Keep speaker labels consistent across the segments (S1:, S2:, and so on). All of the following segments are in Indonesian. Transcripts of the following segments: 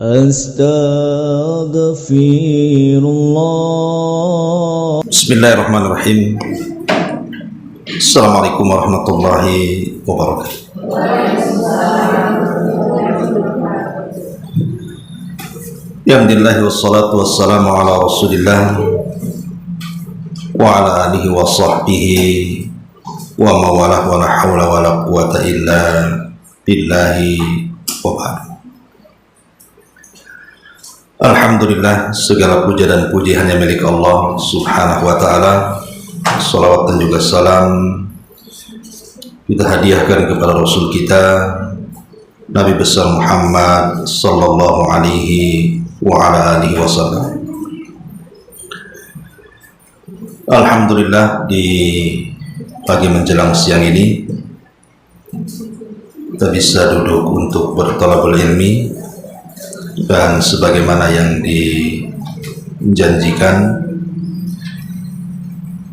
S1: Astaghfirullah.
S2: Bismillahirrahmanirrahim. Assalamualaikum warahmatullahi wabarakatuh. Alhamdulillah wassalatu wassalamu ala rasulillah wa ala alihi wa sahbihi wa mawalah wa la hawla wa la quwata illa billahi wa ba'du. Alhamdulillah, segala puja dan puji hanya milik Allah subhanahu wa ta'ala. Salawat dan juga salam kita hadiahkan kepada Rasul kita Nabi besar Muhammad sallallahu alaihi wa ala alihi wasallam. Alhamdulillah, di pagi menjelang siang ini kita bisa duduk untuk berthalabul ilmi, dan sebagaimana yang dijanjikan,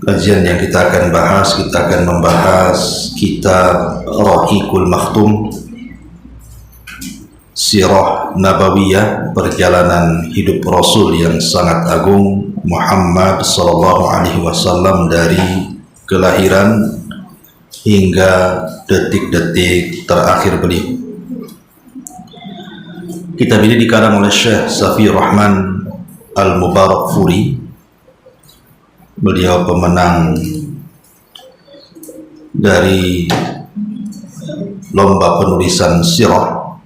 S2: kajian yang kita akan membahas kitab Rahiqul Makhtum, Sirah Nabawiyah, perjalanan hidup Rasul yang sangat agung Muhammad sallallahu alaihi wasallam dari kelahiran hingga detik-detik terakhir beliau. Kitab ini dikarang oleh Syekh Safiyur Rahman Al-Mubarakfuri. Beliau pemenang dari lomba penulisan sirah,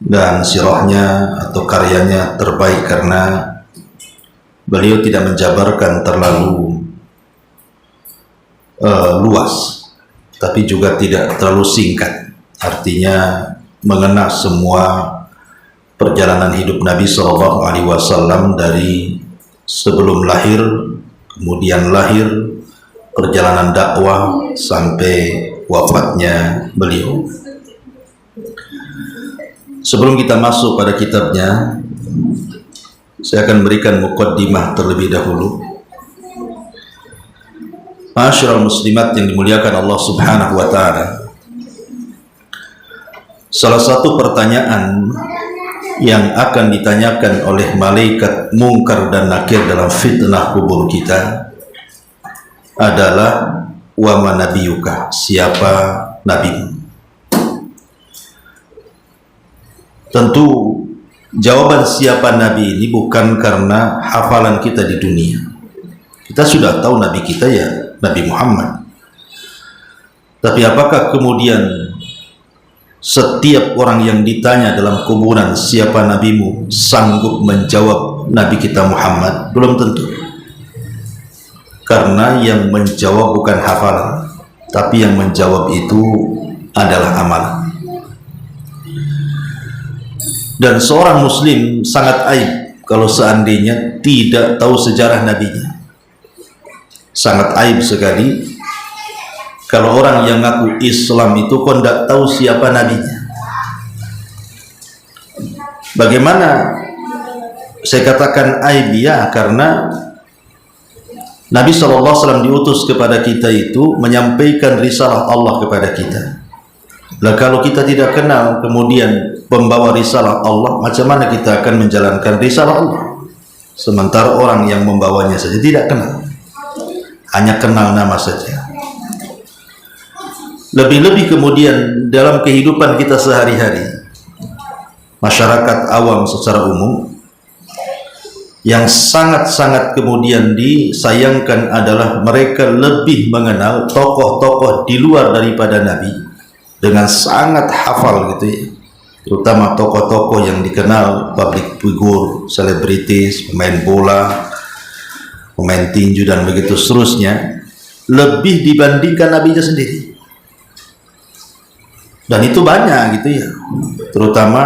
S2: dan sirahnya atau karyanya terbaik karena beliau tidak menjabarkan terlalu luas, tapi juga tidak terlalu singkat, artinya mengena semua perjalanan hidup Nabi Shallallahu Alaihi Wasallam dari sebelum lahir, kemudian lahir, perjalanan dakwah sampai wafatnya beliau. Sebelum kita masuk pada kitabnya, saya akan berikan muqaddimah terlebih dahulu. Ma'asyiral muslimat yang dimuliakan Allah Subhanahu wa taala, salah satu pertanyaan yang akan ditanyakan oleh malaikat mungkar dan nakir dalam fitnah kubur kita adalah wa ma nabiyuka, siapa nabimu? Tentu jawaban siapa nabi ini bukan karena hafalan kita di dunia. Kita sudah tahu nabi kita ya Nabi Muhammad. Tapi apakah kemudian setiap orang yang ditanya dalam kuburan siapa nabimu sanggup menjawab Nabi kita Muhammad? Belum tentu. Karena yang menjawab bukan hafalan, tapi yang menjawab itu adalah amalan. Dan seorang muslim sangat aib kalau seandainya tidak tahu sejarah nabinya. Sangat aib sekali kalau orang yang ngaku Islam itu kok tidak tahu siapa nabinya. Bagaimana saya katakan aib? Ya, karena Nabi SAW diutus kepada kita itu menyampaikan risalah Allah kepada kita. Lah kalau kita tidak kenal kemudian pembawa risalah Allah, macam mana kita akan menjalankan risalah Allah? Sementara orang yang membawanya saja tidak kenal, hanya kenal nama saja. Lebih-lebih kemudian dalam kehidupan kita sehari-hari, masyarakat awam secara umum, yang sangat-sangat kemudian disayangkan adalah mereka lebih mengenal tokoh-tokoh di luar daripada Nabi dengan sangat hafal gitu ya. Terutama tokoh-tokoh yang dikenal, public figure, selebritis, pemain bola, pemain tinju dan begitu seterusnya, lebih dibandingkan nabinya sendiri. Dan itu banyak gitu ya, terutama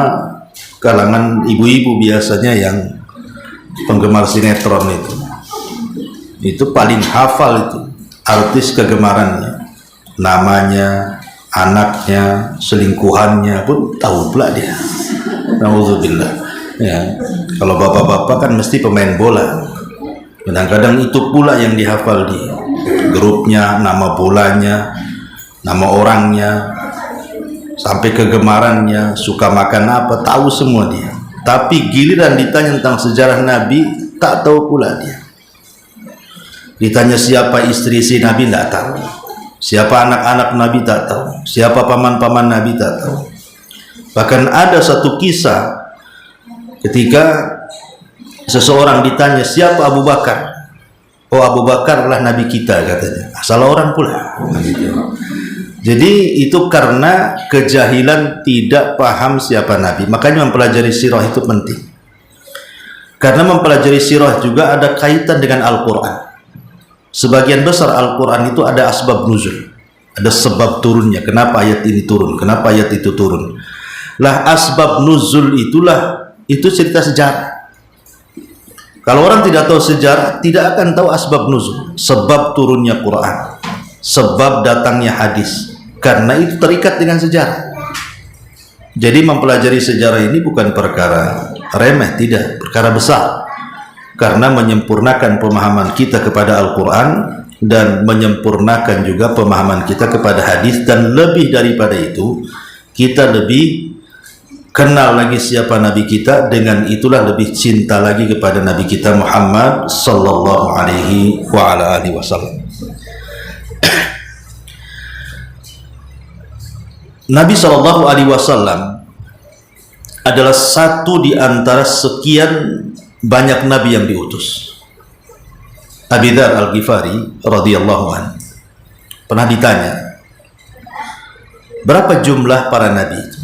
S2: kalangan ibu-ibu biasanya yang penggemar sinetron itu paling hafal itu artis kegemarannya, namanya, anaknya, selingkuhannya pun tahu pula dia. Nauzubillah. Ya, kalau bapak-bapak kan mesti pemain bola, kadang-kadang itu pula yang dihafal dia, grupnya, nama bolanya, nama orangnya, sampai kegemarannya, suka makan apa, tahu semua dia. Tapi giliran ditanya tentang sejarah Nabi, tak tahu pula dia. Ditanya siapa istri Nabi, tak tahu. Siapa anak-anak Nabi, tak tahu. Siapa paman-paman Nabi, tak tahu. Bahkan ada satu kisah ketika seseorang ditanya siapa Abu Bakar. Oh, Abu Bakar adalah Nabi kita, katanya. Salah orang pula. Jadi itu karena kejahilan, tidak paham siapa Nabi. Makanya mempelajari sirah itu penting. Karena mempelajari sirah juga ada kaitan dengan Al-Quran. Sebagian besar Al-Quran itu ada asbab nuzul, ada sebab turunnya. Kenapa ayat ini turun, kenapa ayat itu turun. Lah asbab nuzul itu cerita sejarah. Kalau orang tidak tahu sejarah, tidak akan tahu asbab nuzul, sebab turunnya Quran, sebab datangnya hadis. Karena itu terikat dengan sejarah. Jadi mempelajari sejarah ini bukan perkara remeh, tidak, perkara besar. Karena menyempurnakan pemahaman kita kepada Al-Quran dan menyempurnakan juga pemahaman kita kepada hadis, dan lebih daripada itu kita lebih kenal lagi siapa Nabi kita, dengan itulah lebih cinta lagi kepada Nabi kita Muhammad sallallahu alaihi wa ala alihi wasallam. Nabi sallallahu alaihi wasallam adalah satu di antara sekian banyak nabi yang diutus. Abi Dzar Al-Ghifari radhiyallahu anhu pernah ditanya, berapa jumlah para nabi itu?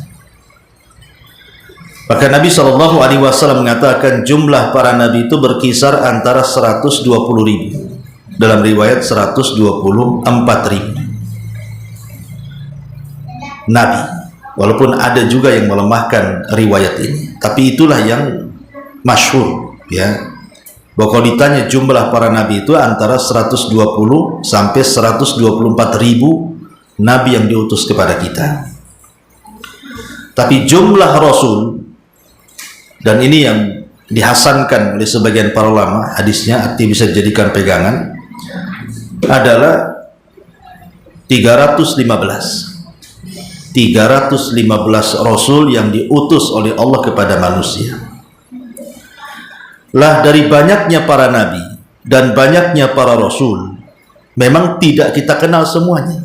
S2: Maka Nabi sallallahu alaihi wasallam mengatakan jumlah para nabi itu berkisar antara 120.000, dalam riwayat 124.000 nabi. Walaupun ada juga yang melemahkan riwayat ini, tapi itulah yang masyhur, ya. Bahwa kalau ditanya jumlah para nabi itu antara 120 sampai 124.000 nabi yang diutus kepada kita. Tapi jumlah rasul, dan ini yang dihasankan oleh sebagian para ulama, hadisnya arti bisa dijadikan pegangan, adalah 315 rasul yang diutus oleh Allah kepada manusia. Lah dari banyaknya para nabi dan banyaknya para rasul, memang tidak kita kenal semuanya.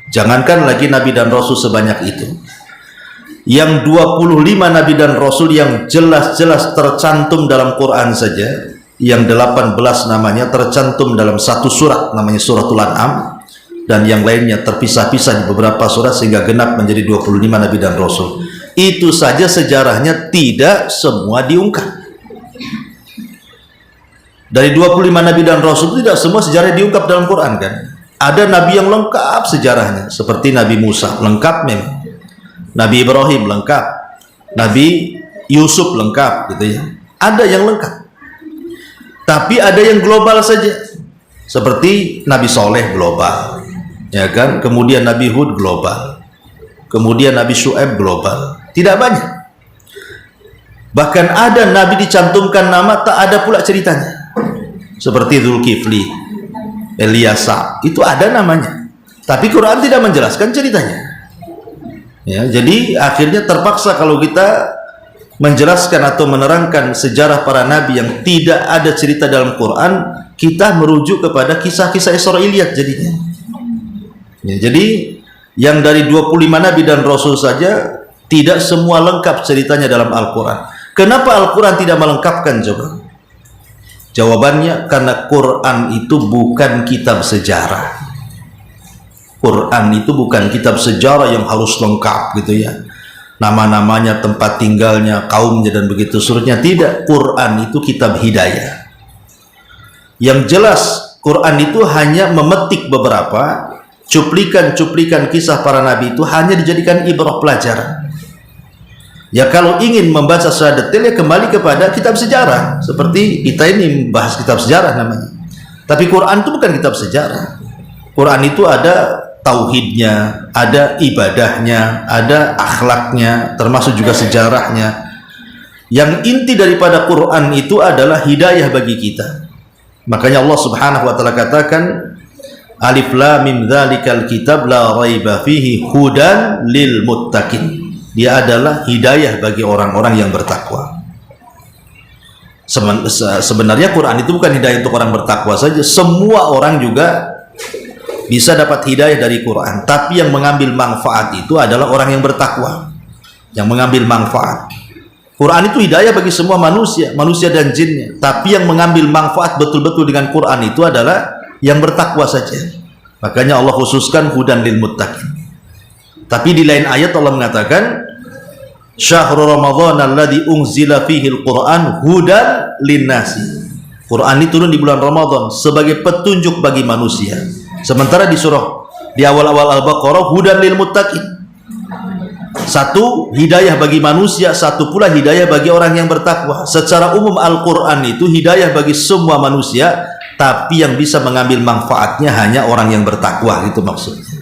S2: Jangankan lagi nabi dan rasul sebanyak itu. Yang 25 nabi dan rasul yang jelas-jelas tercantum dalam Quran saja, yang 18 namanya tercantum dalam satu surat namanya suratul An'am, dan yang lainnya terpisah-pisah di beberapa surat sehingga genap menjadi 25 nabi dan rasul. Itu saja sejarahnya tidak semua diungkap. Dari 25 nabi dan rasul tidak semua sejarah diungkap dalam Quran, kan? Ada nabi yang lengkap sejarahnya, seperti Nabi Musa, lengkap memang. Nabi Ibrahim lengkap, Nabi Yusuf lengkap, gitu ya. Ada yang lengkap. Tapi ada yang global saja. Seperti Nabi Soleh global, ya kan? Kemudian Nabi Hud global, kemudian Nabi Syu'aib global. Tidak banyak. Bahkan ada nabi dicantumkan nama, tak ada pula ceritanya. Seperti Dzulkifli, Ilyasa, itu ada namanya, tapi Quran tidak menjelaskan ceritanya. Ya, jadi akhirnya terpaksa kalau kita menjelaskan atau menerangkan sejarah para nabi yang tidak ada cerita dalam Quran, kita merujuk kepada kisah-kisah Israiliyat jadinya. Ya, jadi yang dari 25 nabi dan rasul saja tidak semua lengkap ceritanya dalam Al-Quran. Kenapa Al-Quran tidak melengkapkan, coba? Jawabannya karena Quran itu bukan kitab sejarah. Quran itu bukan kitab sejarah yang harus lengkap, gitu ya. Nama-namanya, tempat tinggalnya, kaumnya, dan begitu seterusnya. Tidak, Quran itu kitab hidayah. Yang jelas Quran itu hanya memetik beberapa cuplikan-cuplikan kisah para nabi, itu hanya dijadikan ibrah pelajaran. Ya kalau ingin membaca secara detail, ya kembali kepada kitab sejarah. Seperti kita ini membahas kitab sejarah namanya. Tapi Quran itu bukan kitab sejarah. Quran itu ada tauhidnya, ada ibadahnya, ada akhlaknya, termasuk juga sejarahnya. Yang inti daripada Quran itu adalah hidayah bagi kita. Makanya Allah Subhanahu wa taala katakan, Alif Lam Mim dzalikal kitab la raiba fihi hudan lil muttaqin. dia adalah hidayah bagi orang-orang yang bertakwa. Sebenarnya Quran itu bukan hidayah untuk orang bertakwa saja, semua orang juga bisa dapat hidayah dari Quran, tapi yang mengambil manfaat itu adalah orang yang bertakwa, yang mengambil manfaat. Quran itu hidayah bagi semua manusia, manusia dan jinnya, tapi yang mengambil manfaat betul-betul dengan Quran itu adalah yang bertakwa saja. Makanya Allah khususkan hudan lil muttaqin. Tapi di lain ayat Allah mengatakan Syahrul Ramadan alladzi unzila fihi al-Qur'an hudan linnasi. Quran ini turun di bulan Ramadan sebagai petunjuk bagi manusia. Sementara di surah di awal-awal Al-Baqarah hudan lil muttaqin. Satu hidayah bagi manusia, satu pula hidayah bagi orang yang bertakwa. Secara umum Al-Quran itu hidayah bagi semua manusia, tapi yang bisa mengambil manfaatnya hanya orang yang bertakwa, itu maksudnya.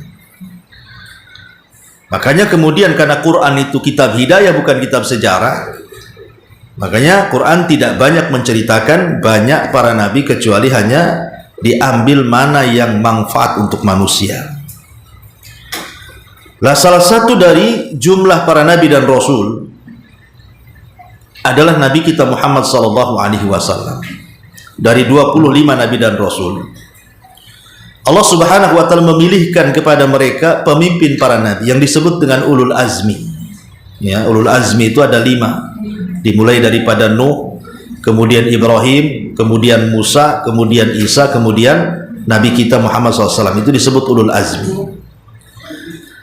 S2: Makanya kemudian karena Quran itu kitab hidayah bukan kitab sejarah, makanya Quran tidak banyak menceritakan banyak para nabi kecuali hanya diambil mana yang manfaat untuk manusia. Lah salah satu dari jumlah para nabi dan rasul adalah nabi kita Muhammad sallallahu alaihi wasallam. Dari 25 nabi dan rasul, Allah Subhanahu wa taala memilihkan kepada mereka pemimpin para nabi yang disebut dengan ulul azmi. Ya, ulul azmi itu ada 5. Dimulai daripada Nuh, kemudian Ibrahim, kemudian Musa, kemudian Isa, kemudian Nabi kita Muhammad SAW. Itu disebut ulul azmi.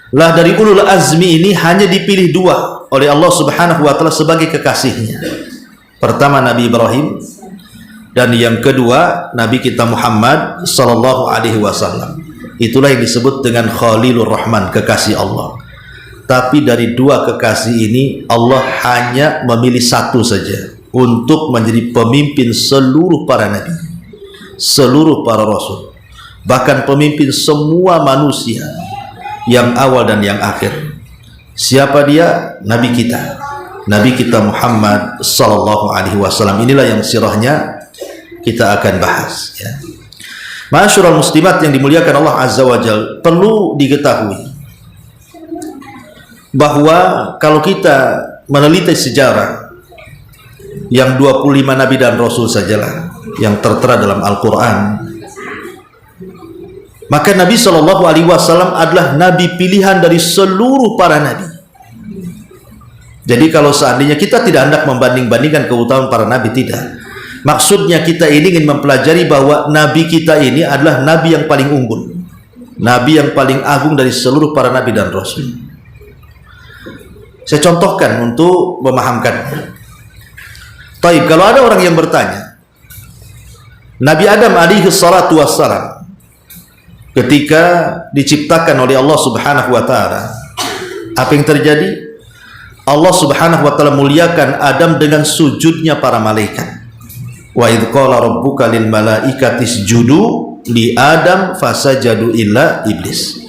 S2: Lah dari ulul azmi ini hanya dipilih 2 oleh Allah Subhanahu wa taala sebagai kekasihnya. Pertama Nabi Ibrahim, dan yang kedua Nabi kita Muhammad sallallahu alaihi wasallam. Itulah yang disebut dengan Khalilur Rahman, kekasih Allah. Tapi dari 2 kekasih ini Allah hanya memilih 1 saja untuk menjadi pemimpin seluruh para nabi, seluruh para rasul, bahkan pemimpin semua manusia yang awal dan yang akhir. Siapa dia? Nabi kita Muhammad sallallahu alaihi wasallam. Inilah yang sirahnya kita akan bahas, ya. Ma'asyiral muslimat yang dimuliakan Allah Azza wa Jalla, perlu diketahui bahwa kalau kita meneliti sejarah yang 25 nabi dan rasul sajalah yang tertera dalam Al-Quran, maka Nabi Shallallahu Alaihi Wasallam adalah nabi pilihan dari seluruh para nabi. Jadi kalau seandainya kita tidak hendak membanding-bandingkan keutamaan para nabi, tidak. Maksudnya kita ini ingin mempelajari bahwa nabi kita ini adalah nabi yang paling unggul, nabi yang paling agung dari seluruh para nabi dan rasul. Saya contohkan untuk memahamkan. Taib, kalau ada orang yang bertanya, Nabi Adam alaihi salatu wassalam ketika diciptakan oleh Allah Subhanahu wa taala, apa yang terjadi? Allah Subhanahu wa taala muliakan Adam dengan sujudnya para malaikat. Wa idz qala rabbuka lil malaikati isjudu li Adam fasajadu illa iblis.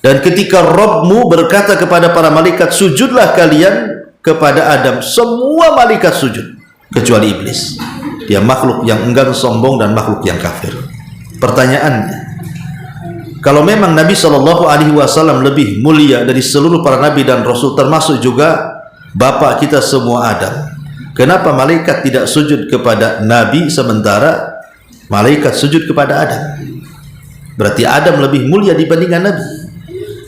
S2: Dan ketika Rabbmu berkata kepada para malaikat, sujudlah kalian kepada Adam, semua malaikat sujud kecuali iblis. Dia makhluk yang enggan, sombong, dan makhluk yang kafir. Pertanyaannya, kalau memang Nabi Shallallahu Alaihi Wasallam lebih mulia dari seluruh para nabi dan rasul, termasuk juga bapak kita semua Adam, kenapa malaikat tidak sujud kepada Nabi sementara malaikat sujud kepada Adam? Berarti Adam lebih mulia dibandingkan Nabi,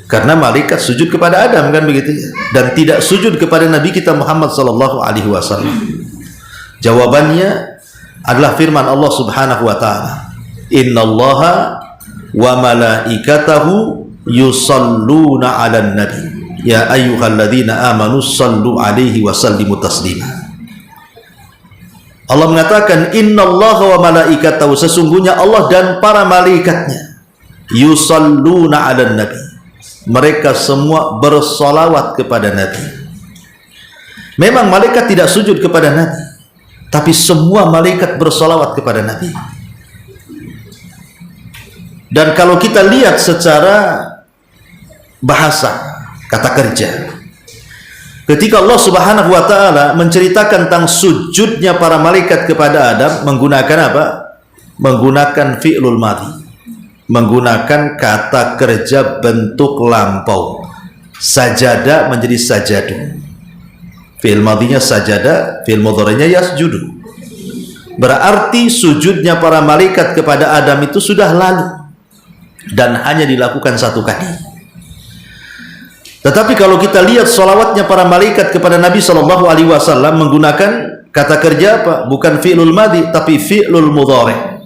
S2: karena malaikat sujud kepada Adam, kan begitu ya? Dan tidak sujud kepada Nabi kita Muhammad sallallahu alaihi wasallam. Jawabannya adalah firman Allah Subhanahu wa taala, innallaha wa malaikatahu yusalluna 'alan nabi ya ayyuhalladzina amanu sallu 'alaihi wa sallimu taslima. Allah mengatakan innallaha wa malaikatahu, sesungguhnya Allah dan para malaikatnya, yusalluna 'alan nabi, mereka semua bersolawat kepada Nabi. Memang malaikat tidak sujud kepada Nabi, tapi semua malaikat bersolawat kepada Nabi. Dan kalau kita lihat secara bahasa, kata kerja, ketika Allah Subhanahu wa taala menceritakan tentang sujudnya para malaikat kepada Adam, menggunakan apa? Menggunakan fi'lul madhi, menggunakan kata kerja bentuk lampau. Sajada menjadi sajadu. Fi'il madhinya sajada, fi'il mudhari'nya yasjudu. Berarti sujudnya para malaikat kepada Adam itu sudah lalu dan hanya dilakukan satu kali. Tetapi kalau kita lihat sholawatnya para malaikat kepada Nabi SAW menggunakan kata kerja apa? Bukan fi'lul madhi, tapi fi'lul mudhari'.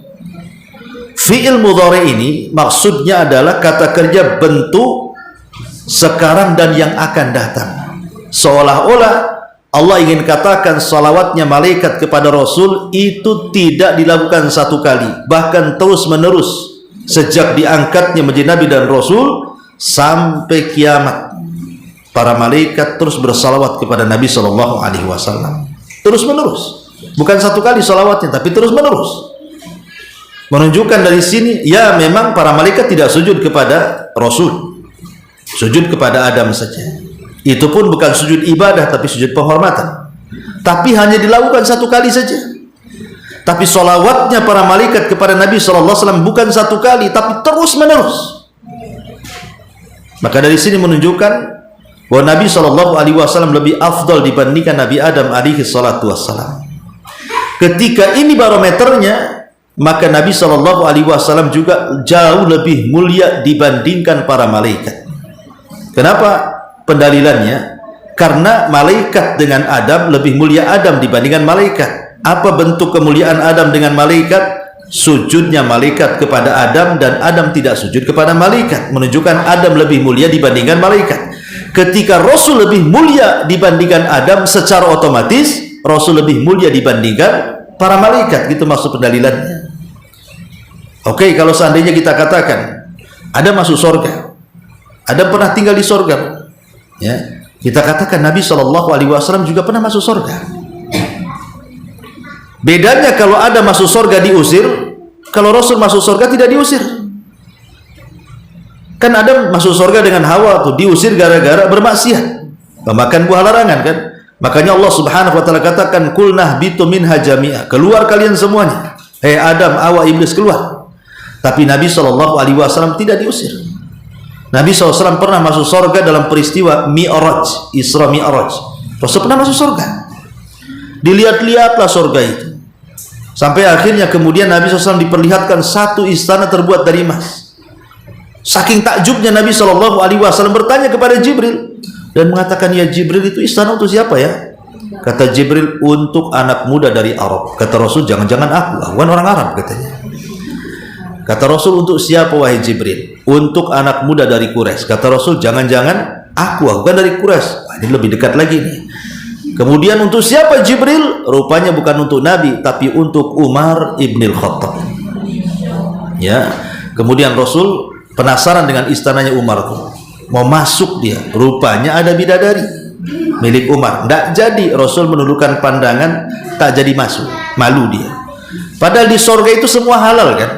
S2: Fi'il mudhari' ini maksudnya adalah kata kerja bentuk sekarang dan yang akan datang. Seolah-olah Allah ingin katakan salawatnya malaikat kepada Rasul itu tidak dilakukan satu kali, bahkan terus menerus sejak diangkatnya menjadi Nabi dan Rasul sampai kiamat. Para malaikat terus bersalawat kepada Nabi SAW terus menerus, bukan satu kali salawatnya, tapi terus menerus. Menunjukkan dari sini, ya memang para malaikat tidak sujud kepada Rasul, sujud kepada Adam saja. Itu pun bukan sujud ibadah, tapi sujud penghormatan. Tapi hanya dilakukan satu kali saja. Tapi solawatnya para malaikat kepada Nabi SAW bukan satu kali, tapi terus menerus. Maka dari sini menunjukkan bahwa Nabi SAW lebih afdal dibandingkan Nabi Adam alaihissalam. Ketika ini barometernya, maka Nabi SAW juga jauh lebih mulia dibandingkan para malaikat. Kenapa pendalilannya? Karena malaikat dengan Adam lebih mulia Adam dibandingkan malaikat. Apa bentuk kemuliaan Adam dengan malaikat? Sujudnya malaikat kepada Adam dan Adam tidak sujud kepada malaikat, menunjukkan Adam lebih mulia dibandingkan malaikat. Ketika Rasul lebih mulia dibandingkan Adam, secara otomatis Rasul lebih mulia dibandingkan para malaikat. Gitu maksud pendalilannya. Oke, kalau seandainya kita katakan Adam masuk surga, Adam pernah tinggal di surga, ya, kita katakan Nabi SAW juga pernah masuk surga. Bedanya kalau Adam masuk surga diusir, kalau Rasul masuk surga tidak diusir. Kan Adam masuk surga dengan Hawa tuh diusir gara-gara bermaksiat, memakan buah larangan kan. Makanya Allah Subhanahu wa taala katakan kulnah bitu minha jami'a, keluar kalian semuanya. Hei Adam, Hawa, iblis keluar. Tapi Nabi SAW tidak diusir. Nabi SAW pernah masuk surga dalam peristiwa Mi'raj, Isra Mi'raj. Rasul pernah masuk surga. Dilihat-lihatlah surga itu. Sampai akhirnya kemudian Nabi SAW diperlihatkan satu istana terbuat dari emas. Saking takjubnya Nabi SAW bertanya kepada Jibril dan mengatakan, ya Jibril, itu istana untuk siapa ya? Kata Jibril, untuk anak muda dari Arab. Kata Rasul, jangan-jangan aku kan orang Arab katanya. Kata Rasul, untuk siapa wahai Jibril? Untuk anak muda dari Quraisy. Kata Rasul, jangan-jangan aku kan dari Quraisy. Wah, ini lebih dekat lagi nih. Kemudian untuk siapa Jibril? Rupanya bukan untuk Nabi, tapi untuk Umar ibnil Khattab. Ya. Kemudian Rasul penasaran dengan istananya Umar tuh. Mau masuk dia. Rupanya ada bidadari milik Umar. Tidak jadi. Rasul menundukkan pandangan, tak jadi masuk. Malu dia. Padahal di surga itu semua halal kan?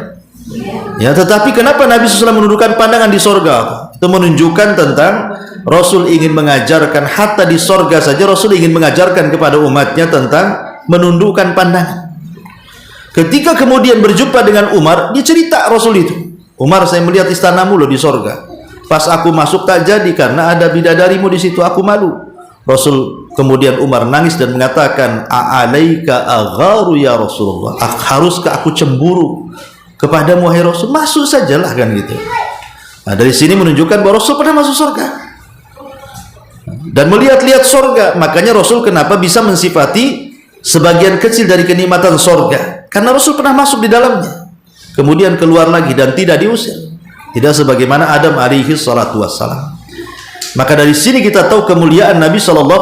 S2: Ya, tetapi kenapa Nabi SAW menundukkan pandangan di sorga? Itu menunjukkan tentang Rasul ingin mengajarkan, hatta di sorga saja Rasul ingin mengajarkan kepada umatnya tentang menundukkan pandangan. Ketika kemudian berjumpa dengan Umar, dia cerita Rasul itu, Umar, saya melihat istanamu loh di sorga. Pas aku masuk tak jadi karena ada bidadarimu di situ, aku malu. Rasul kemudian Umar nangis dan mengatakan, a'alaika agharu ya Rasulullah, haruskah aku cemburu kepadamu wahai Rasul? Masuk sajalah kan gitu. Nah, dari sini menunjukkan bahwa Rasul pernah masuk surga dan melihat-lihat surga. Makanya Rasul kenapa bisa mensifati sebagian kecil dari kenikmatan surga? Karena Rasul pernah masuk di dalamnya, kemudian keluar lagi dan tidak diusir, tidak sebagaimana Adam alaihi salatu wassalam. Maka dari sini kita tahu kemuliaan Nabi SAW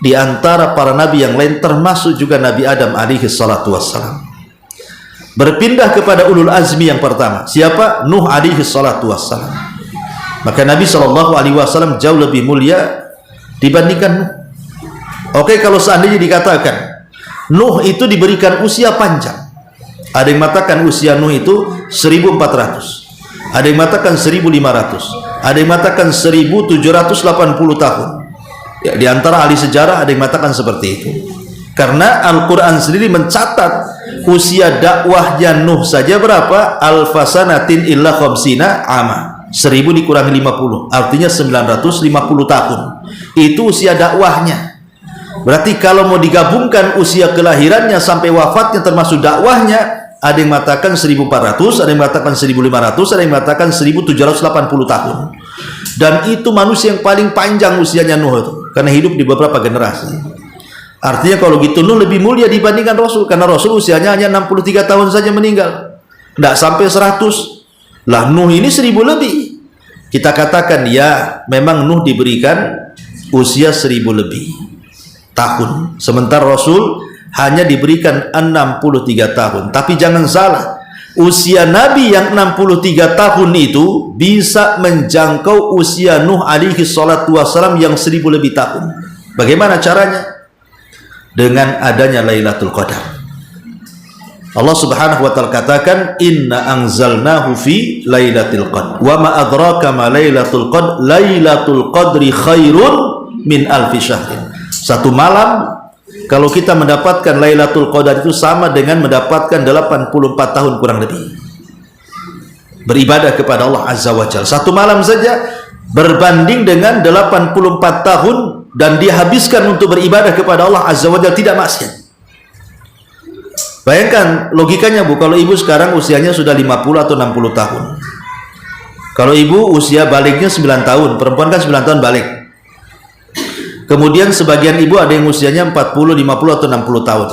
S2: di antara para nabi yang lain, termasuk juga Nabi Adam alaihi salatu wassalam. Berpindah kepada ulul azmi yang pertama, siapa? Nuh alaihi salatu wassalam. Maka Nabi SAW jauh lebih mulia dibandingkan Nuh. Oke, kalau seandainya dikatakan Nuh itu diberikan usia panjang, ada yang mengatakan usia Nuh itu 1400, ada yang mengatakan 1500, ada yang mengatakan 1780 tahun. Ya, di antara ahli sejarah ada yang mengatakan seperti itu. Karena Al-Quran sendiri mencatat usia dakwahnya Nuh saja berapa? Alfasanatin illa khamsina ama. 1000 dikurangi 50, artinya 950 tahun. Itu usia dakwahnya. Berarti kalau mau digabungkan usia kelahirannya sampai wafatnya termasuk dakwahnya, ada yang mengatakan 1400, ada yang mengatakan 1500, ada yang mengatakan 1780 tahun. Dan itu manusia yang paling panjang usianya Nuh itu, karena hidup di beberapa generasi. Artinya kalau gitu Nuh lebih mulia dibandingkan Rasul, karena Rasul usianya hanya 63 tahun saja meninggal, tidak sampai 100. Lah Nuh ini 1000 lebih. Kita katakan ya, memang Nuh diberikan usia 1000 lebih tahun, sementara Rasul hanya diberikan 63 tahun. Tapi jangan salah, usia Nabi yang 63 tahun itu bisa menjangkau usia Nuh alaihi salatu wassalam yang 1000 lebih tahun. Bagaimana caranya? Dengan adanya Lailatul Qadar. Allah Subhanahu wa taala katakan, "Inna anzalnahu fi Lailatul Qadar. Wa ma adraka ma Lailatul Qadar? Lailatul Qadri khairun min alfi syahrin." Satu malam kalau kita mendapatkan Lailatul Qadar itu sama dengan mendapatkan 84 tahun kurang lebih beribadah kepada Allah Azza wa Jalla. Satu malam saja berbanding dengan 84 tahun dan dihabiskan untuk beribadah kepada Allah Azza wa Jalla, tidak maksiat. Bayangkan logikanya Bu, kalau ibu sekarang usianya sudah 50 atau 60 tahun. Kalau ibu usia baliknya 9 tahun, perempuan kan 9 tahun balik. Kemudian sebagian ibu ada yang usianya 40, 50 atau 60 tahun.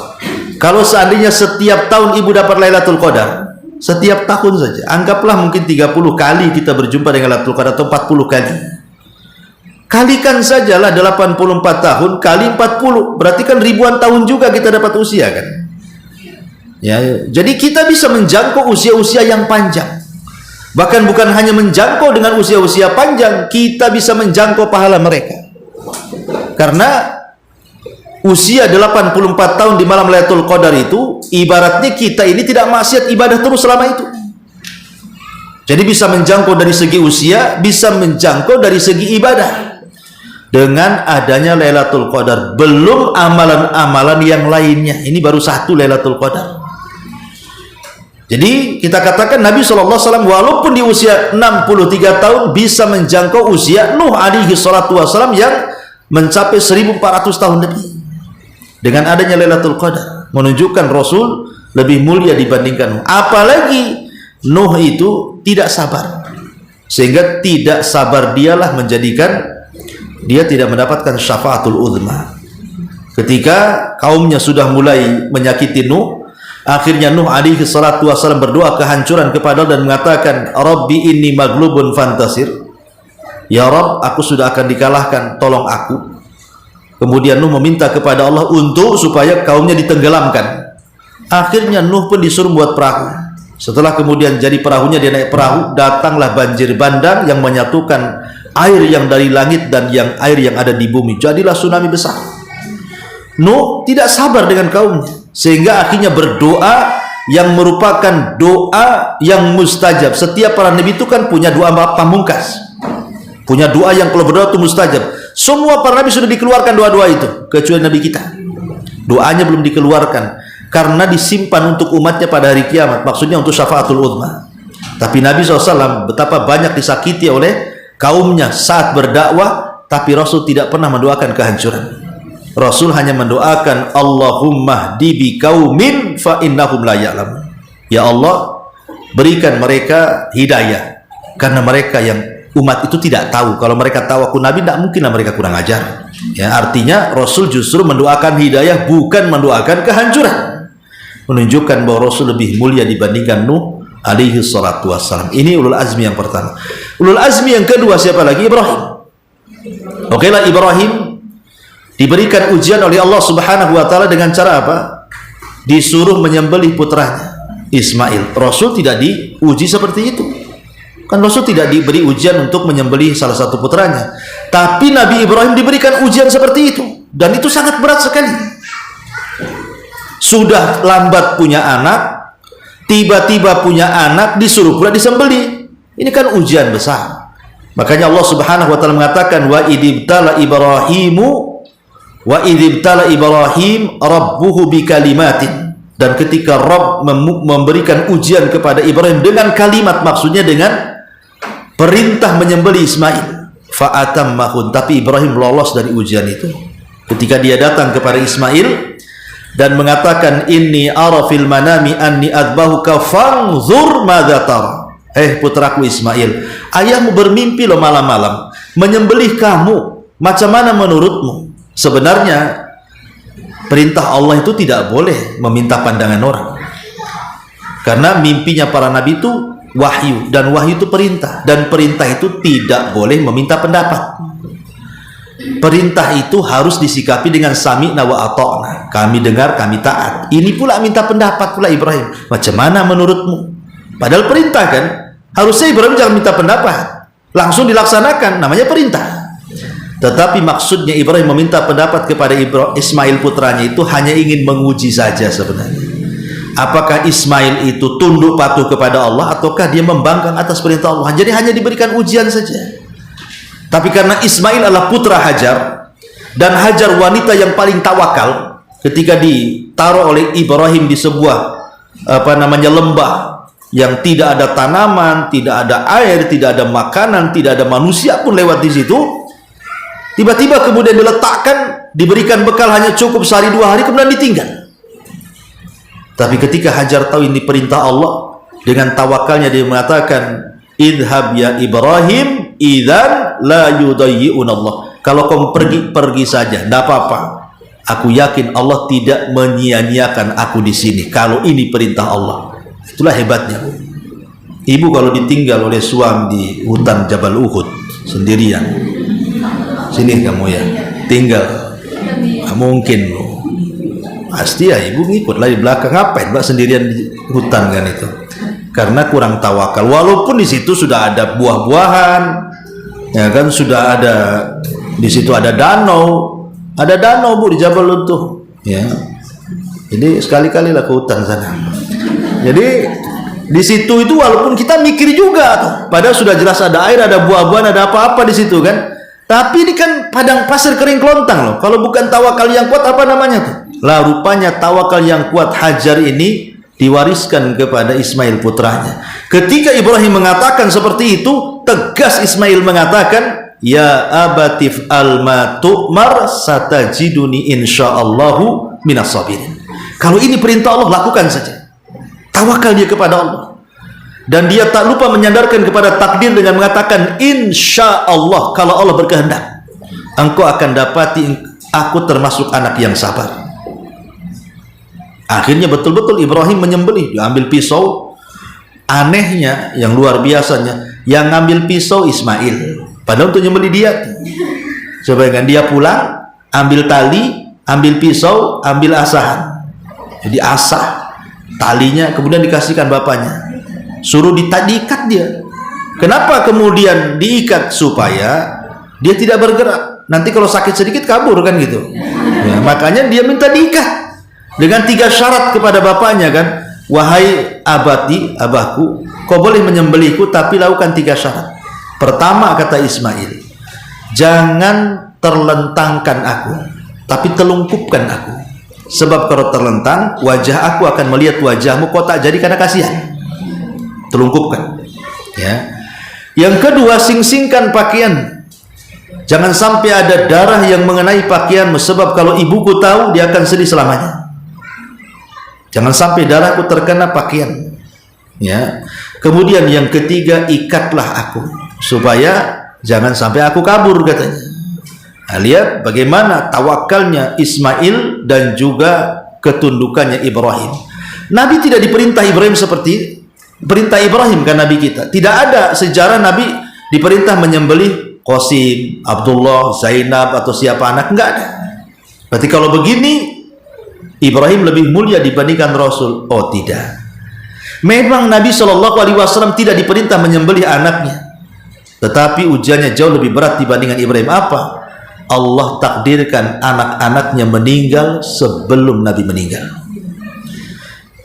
S2: Kalau seandainya setiap tahun ibu dapat Lailatul Qadar, setiap tahun saja, anggaplah mungkin 30 kali kita berjumpa dengan Lailatul Qadar atau 40 kali. Kalikan sajalah 84 tahun kali 40, berarti kan ribuan tahun juga kita dapat usia kan. Ya, jadi kita bisa menjangkau usia-usia yang panjang. Bahkan bukan hanya menjangkau dengan usia-usia panjang, kita bisa menjangkau pahala mereka. Karena usia 84 tahun di malam Lailatul Qadar itu ibaratnya kita ini tidak maksiat, ibadah terus selama itu. Jadi bisa menjangkau dari segi usia, bisa menjangkau dari segi ibadah. Dengan adanya Lailatul Qadar, belum amalan-amalan yang lainnya. Ini baru satu Lailatul Qadar. Jadi kita katakan Nabi SAW walaupun di usia 63 tahun bisa menjangkau usia Nuh alaihi salatu wassalam yang mencapai 1400 tahun lebih. Dengan adanya Lailatul Qadar menunjukkan Rasul lebih mulia dibandingkan Nuh. Apalagi Nuh itu tidak sabar, sehingga tidak sabar dialah menjadikan dia tidak mendapatkan syafaatul uzma. Ketika kaumnya sudah mulai menyakiti Nuh, akhirnya Nuh alaihi salatu wassalam berdoa kehancuran kepada Allah dan mengatakan, "Rabbi inni maglubun fantasir." Ya Rabb, aku sudah akan dikalahkan, tolong aku. Kemudian Nuh meminta kepada Allah untuk supaya kaumnya ditenggelamkan. Akhirnya Nuh pun disuruh buat perahu. Setelah kemudian jadi perahunya, dia naik perahu, datanglah banjir bandang yang menyatukan air yang dari langit dan air yang ada di bumi. Jadilah tsunami besar. Nuh tidak sabar dengan kaumnya, sehingga akhirnya berdoa yang merupakan doa yang mustajab. Setiap para nabi itu kan punya doa pamungkas, punya doa yang kalau berdoa itu mustajab. Semua para nabi sudah dikeluarkan doa-doa itu, kecuali nabi kita doanya belum dikeluarkan karena disimpan untuk umatnya pada hari kiamat, maksudnya untuk syafaatul uzma. Tapi Nabi SAW betapa banyak disakiti oleh kaumnya saat berdakwah, tapi Rasul tidak pernah mendoakan kehancuran. Rasul hanya mendoakan, Allahumma hdi bi qaumin fa innahum la ya'lamun. Ya Allah, berikan mereka hidayah, karena mereka yang umat itu tidak tahu. Kalau mereka tahu aku nabi, tidak mungkinlah mereka kurang ajar. Ya, artinya Rasul justru mendoakan hidayah, bukan mendoakan kehancuran. Menunjukkan bahwa Rasul lebih mulia dibandingkan Nuh alaihi salatu wassalam. Ini ulul azmi yang pertama. Ulul azmi yang kedua siapa lagi? Ibrahim. Okelah, Ibrahim diberikan ujian oleh Allah Subhanahu wa taala dengan cara apa? Disuruh menyembelih putranya Ismail. Rasul tidak diuji seperti itu. Kan Rasul tidak diberi ujian untuk menyembelih salah satu putranya. Tapi Nabi Ibrahim diberikan ujian seperti itu, dan itu sangat berat sekali. Sudah lambat punya anak, tiba-tiba punya anak, disuruh pula disembelih. Ini kan ujian besar. Makanya Allah Subhanahu wa taala mengatakan, wa idibtala Ibrahim rabbuhu bikalimatin. Dan ketika Rabb memberikan ujian kepada Ibrahim dengan kalimat, maksudnya dengan perintah menyembelih Ismail. Fa'atammahun, tapi Ibrahim lolos dari ujian itu. Ketika dia datang kepada Ismail dan mengatakan, inni ara fil manami anni adbahuka fanzur madza tara. Putraku Ismail, ayahmu bermimpi loh malam-malam menyembelih kamu, macam mana menurutmu? Sebenarnya perintah Allah itu tidak boleh meminta pandangan orang, karena mimpinya para nabi itu wahyu, dan wahyu itu perintah, dan perintah itu tidak boleh meminta pendapat. Perintah itu harus disikapi dengan sami'na wa ata'na, kami dengar, kami taat. Ini pula minta pendapat pula Ibrahim, macam mana menurutmu? Padahal perintah kan, harusnya Ibrahim jangan minta pendapat, langsung dilaksanakan, namanya perintah. Tetapi maksudnya Ibrahim meminta pendapat kepada Ismail putranya itu hanya ingin menguji saja sebenarnya. Apakah Ismail itu tunduk patuh kepada Allah, ataukah dia membangkang atas perintah Allah. Jadi hanya diberikan ujian saja. Tapi karena Ismail adalah putra Hajar, dan Hajar wanita yang paling tawakal, ketika ditaruh oleh Ibrahim di sebuah lembah yang tidak ada tanaman, tidak ada air, tidak ada makanan, tidak ada manusia pun lewat di situ, tiba-tiba kemudian diletakkan, diberikan bekal hanya cukup sehari 2 hari, kemudian ditinggal. Tapi ketika Hajar tahu ini perintah Allah, dengan tawakalnya dia mengatakan, idhab ya Ibrahim, idzan la yudayyi'un Allah. Kalau kau pergi saja, tidak apa-apa. Aku yakin Allah tidak menyia-nyiakan aku di sini. Kalau ini perintah Allah. Itulah hebatnya. Ibu kalau ditinggal oleh suami di hutan Jabal Uhud sendirian, sini kamu ya, tinggal, nggak mungkin loh. Pasti ya ibu ngikut lah di belakang. Ngapain mbak sendirian di hutan kan itu? Karena kurang tawakal. Walaupun di situ sudah ada buah-buahan, ya kan, sudah ada di situ ada danau bu di Jabal Uhud, ya. Jadi sekali-kali lah ke hutan sana. Jadi di situ itu walaupun kita mikir juga tuh, padahal sudah jelas ada air, ada buah-buahan, ada apa-apa di situ kan. Tapi ini kan padang pasir kering kelontang loh. Kalau bukan tawakal yang kuat, apa namanya tuh? Lah rupanya tawakal yang kuat Hajar ini diwariskan kepada Ismail putranya. Ketika Ibrahim mengatakan seperti itu, tegas Ismail mengatakan, ya abatif alma tu'mar satajiduni insyaallahu minas sabirin. Kalau ini perintah Allah, lakukan saja. Tawakal dia kepada Allah. Dan dia tak lupa menyandarkan kepada takdir dengan mengatakan, insya Allah, kalau Allah berkehendak, engkau akan dapati aku termasuk anak yang sabar. Akhirnya betul-betul Ibrahim menyembelih. Dia ambil pisau. Anehnya, yang luar biasanya, yang ngambil pisau Ismail, padahal untuk nyembelih dia. Coba kan, dia pulang, ambil tali, ambil pisau, ambil asahan. Jadi asah talinya, kemudian dikasihkan bapaknya, suruh diikat dia. Kenapa kemudian diikat? Supaya dia tidak bergerak, nanti kalau sakit sedikit kabur kan gitu ya. Makanya dia minta diikat dengan 3 syarat kepada bapaknya kan. Wahai abati, abahku, kau boleh menyembelihku, tapi lakukan 3 syarat. Pertama, kata Ismail, jangan terlentangkan aku, tapi telungkupkan aku. Sebab kalau terlentang, wajah aku akan melihat wajahmu, kau tak jadi karena kasihan. Telungkupkan ya. Yang kedua, sing-singkan pakaian. Jangan sampai ada darah yang mengenai pakaianmu, sebab kalau ibuku tahu, dia akan sedih selamanya. Jangan sampai darahku terkena pakaian ya. Kemudian yang ketiga, ikatlah aku, supaya jangan sampai aku kabur, katanya. Nah, lihat bagaimana tawakalnya Ismail dan juga ketundukannya Ibrahim. Nabi tidak diperintah Ibrahim seperti perintah Ibrahim kan Nabi kita. Tidak ada sejarah Nabi diperintah menyembelih Qasim, Abdullah, Zainab atau siapa anak, enggak ada. Berarti kalau begini Ibrahim lebih mulia dibandingkan Rasul. Oh tidak. Memang Nabi SAW tidak diperintah menyembelih anaknya, tetapi ujiannya jauh lebih berat dibandingkan Ibrahim. Apa? Allah takdirkan anak-anaknya meninggal sebelum Nabi meninggal.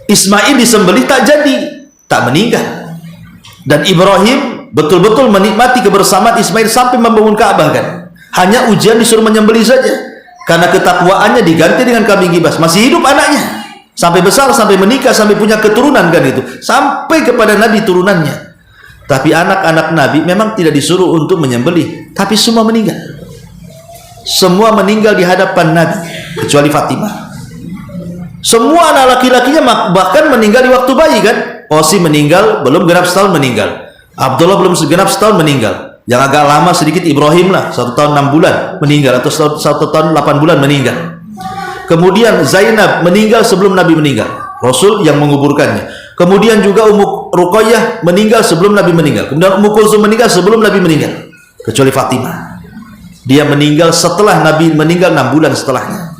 S2: Ismail disembelih tak jadi, tak meninggal. Dan Ibrahim betul-betul menikmati kebersamaan Ismail sampai membangun Ka'bah kan. Hanya ujian disuruh menyembelih saja, karena ketakwaannya diganti dengan kambing gibas. Masih hidup anaknya, sampai besar, sampai menikah, sampai punya keturunan kan itu, sampai kepada Nabi turunannya. Tapi anak-anak Nabi memang tidak disuruh untuk menyembelih, tapi semua meninggal. Semua meninggal di hadapan Nabi kecuali Fatimah. Semua anak laki-lakinya bahkan meninggal di waktu bayi kan. Osi meninggal belum genap setahun meninggal. Abdullah belum genap setahun meninggal. Yang agak lama sedikit Ibrahim lah, 1 tahun 6 bulan meninggal, atau 1 tahun 8 bulan meninggal. Kemudian Zainab meninggal sebelum Nabi meninggal, Rasul yang menguburkannya. Kemudian juga Ummu Ruqayyah meninggal sebelum Nabi meninggal. Kemudian Ummu Kulsum meninggal sebelum Nabi meninggal, kecuali Fatimah. Dia meninggal setelah Nabi meninggal 6 bulan setelahnya.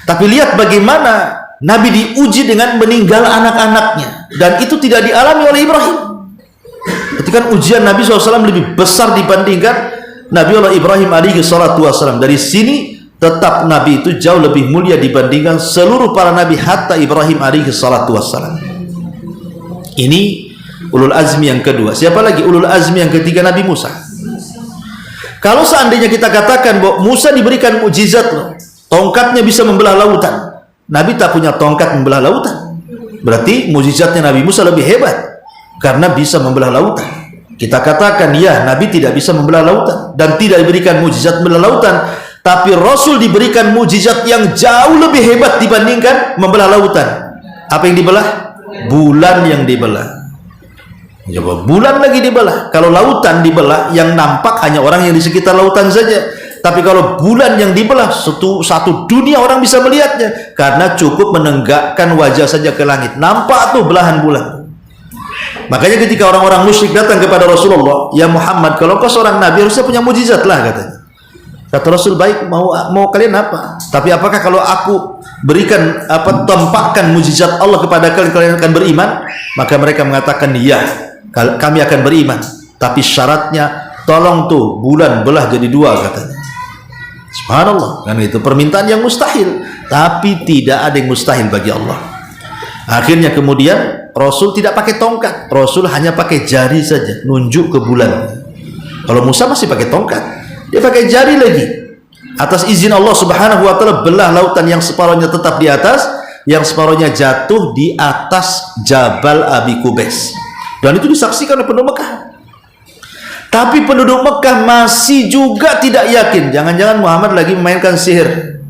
S2: Tapi lihat bagaimana Nabi diuji dengan meninggal anak-anaknya, dan itu tidak dialami oleh Ibrahim. Ketika ujian Nabi SAW lebih besar dibandingkan Nabi Allah Ibrahim alaihi salatu wassalam. Dari sini tetap Nabi itu jauh lebih mulia dibandingkan seluruh para Nabi hatta Ibrahim alaihi salatu wassalam. Ini ulul azmi yang kedua. Siapa lagi ulul azmi yang ketiga? Nabi Musa. Kalau seandainya kita katakan bahwa Musa diberikan mukjizat loh, tongkatnya bisa membelah lautan. Nabi tak punya tongkat membelah lautan. Berarti mukjizatnya Nabi Musa lebih hebat karena bisa membelah lautan. Kita katakan ya, Nabi tidak bisa membelah lautan dan tidak diberikan mukjizat membelah lautan, tapi Rasul diberikan mukjizat yang jauh lebih hebat dibandingkan membelah lautan. Apa yang dibelah? Bulan yang dibelah. Coba, bulan lagi dibelah. Kalau lautan dibelah, yang nampak hanya orang yang di sekitar lautan saja. Tapi kalau bulan yang dibelah, satu dunia orang bisa melihatnya, karena cukup menenggakkan wajah saja ke langit, nampak tuh belahan bulan. Makanya ketika orang-orang musyrik datang kepada Rasulullah, ya Muhammad, kalau kau seorang nabi harusnya punya mujizat lah, katanya. Kata Rasul, baik, mau kalian apa? Tapi apakah kalau aku berikan tampakkan mujizat Allah kepada kalian, kalian akan beriman? Maka mereka mengatakan, iya, kami akan beriman. Tapi syaratnya, tolong tuh bulan belah jadi 2, katanya. Subhanallah, kan itu permintaan yang mustahil, tapi tidak ada yang mustahil bagi Allah. Akhirnya kemudian Rasul tidak pakai tongkat, Rasul hanya pakai jari saja, nunjuk ke bulan. Kalau Musa masih pakai tongkat, dia pakai jari lagi. Atas izin Allah Subhanahu wa taala belah lautan, yang separuhnya tetap di atas, yang separuhnya jatuh di atas Jabal Abi Qubais. Dan itu disaksikan oleh penduduk Mekah. Tapi penduduk Mekah masih juga tidak yakin. Jangan-jangan Muhammad lagi memainkan sihir.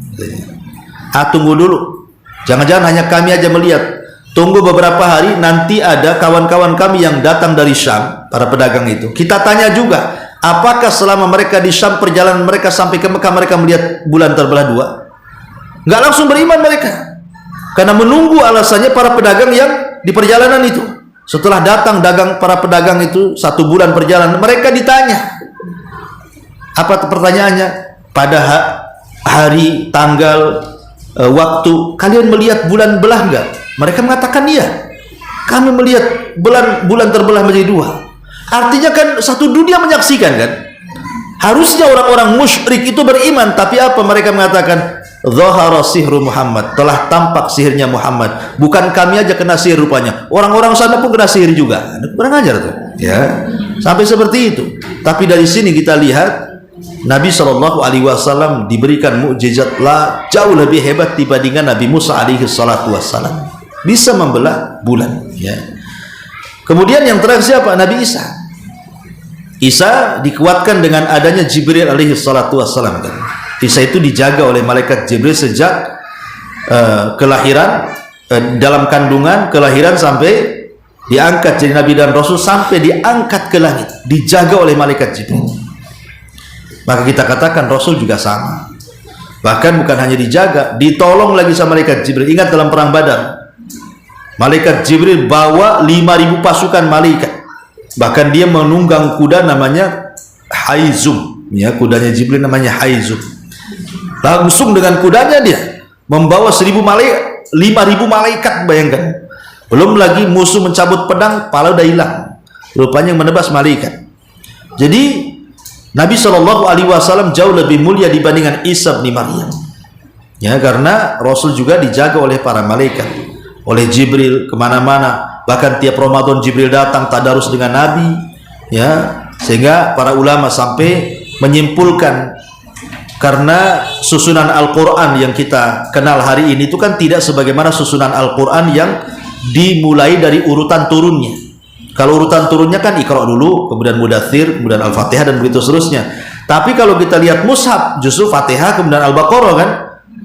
S2: Tunggu dulu. Jangan-jangan hanya kami aja melihat. Tunggu beberapa hari, nanti ada kawan-kawan kami yang datang dari Syam, para pedagang itu. Kita tanya juga, apakah selama mereka di Syam, perjalanan mereka sampai ke Mekah, mereka melihat bulan terbelah 2? Nggak langsung beriman mereka, karena menunggu alasannya para pedagang yang di perjalanan itu. Setelah datang dagang para pedagang itu 1 bulan perjalanan, mereka ditanya. Apa pertanyaannya? Pada hari, tanggal, waktu kalian melihat bulan belah nggak? Mereka mengatakan iya, kami melihat bulan terbelah menjadi 2. Artinya kan satu dunia menyaksikan kan. Harusnya orang-orang musyrik itu beriman, tapi apa mereka mengatakan? Zahara sihru Muhammad, telah tampak sihirnya Muhammad. Bukan kami aja kena sihir rupanya, orang-orang sana pun kena sihir juga. Kurang ajar tuh, ya. Sampai seperti itu. Tapi dari sini kita lihat Nabi SAW diberikan mukjizat jauh lebih hebat dibandingkan Nabi Musa alaihi salatu wassalam. Bisa membelah bulan, ya. Kemudian yang terakhir siapa? Nabi Isa. Isa dikuatkan dengan adanya Jibril alaihi salatu wassalam. Isa itu dijaga oleh malaikat Jibril sejak kelahiran, dalam kandungan, kelahiran sampai diangkat jadi Nabi dan Rasul, sampai diangkat ke langit, dijaga oleh malaikat Jibril. Maka kita katakan Rasul juga sama. Bahkan bukan hanya dijaga, ditolong lagi sama malaikat Jibril. Ingat dalam perang Badar, malaikat Jibril bawa 5.000 pasukan malaikat. Bahkan dia menunggang kuda namanya Haizum, ya, kudanya Jibril namanya Haizum. Langsung dengan kudanya dia membawa 5.000 malaikat, bayangkan. Belum lagi musuh mencabut pedang, pala udah hilang. Rupanya yang menebas malaikat. Jadi Nabi SAW jauh lebih mulia dibandingkan Isa bin Maryam. Ya, karena Rasul juga dijaga oleh para malaikat, oleh Jibril kemana-mana. Bahkan tiap Ramadan Jibril datang tadarus dengan Nabi, ya, sehingga para ulama sampai menyimpulkan, karena susunan Al-Quran yang kita kenal hari ini itu kan tidak sebagaimana susunan Al-Quran yang dimulai dari urutan turunnya. Kalau urutan turunnya kan Iqra dulu, kemudian Mudaththir, kemudian Al-Fatihah dan begitu seterusnya. Tapi kalau kita lihat mushaf, justru Fatihah kemudian Al-Baqarah kan.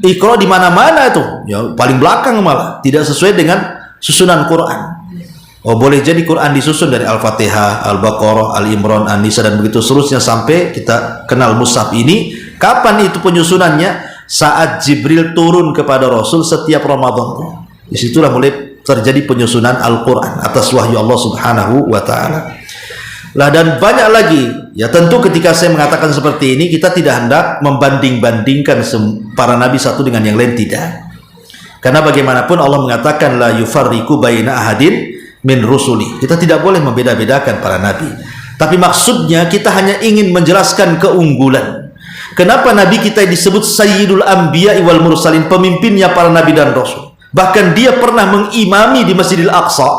S2: Iqra di mana-mana itu, ya paling belakang malah, tidak sesuai dengan susunan Quran. Oh, boleh jadi Quran disusun dari Al-Fatihah, Al-Baqarah, Al-Imran, An-Nisa dan begitu seterusnya sampai kita kenal mushaf ini. Kapan itu penyusunannya? Saat Jibril turun kepada Rasul setiap Ramadan. Disitulah mulai terjadi penyusunan Al-Quran atas wahyu Allah Subhanahu wa ta'ala. Lah, dan banyak lagi. Ya tentu ketika saya mengatakan seperti ini, kita tidak hendak membanding-bandingkan para nabi satu dengan yang lain, tidak. Karena bagaimanapun Allah mengatakan la yufarriqu baina ahadin min rusuli. Kita tidak boleh membeda-bedakan para nabi. Tapi maksudnya kita hanya ingin menjelaskan keunggulan. Kenapa nabi kita disebut Sayyidul Anbiya wal Mursalin, pemimpinnya para nabi dan rasul. Bahkan dia pernah mengimami di Masjidil Aqsa.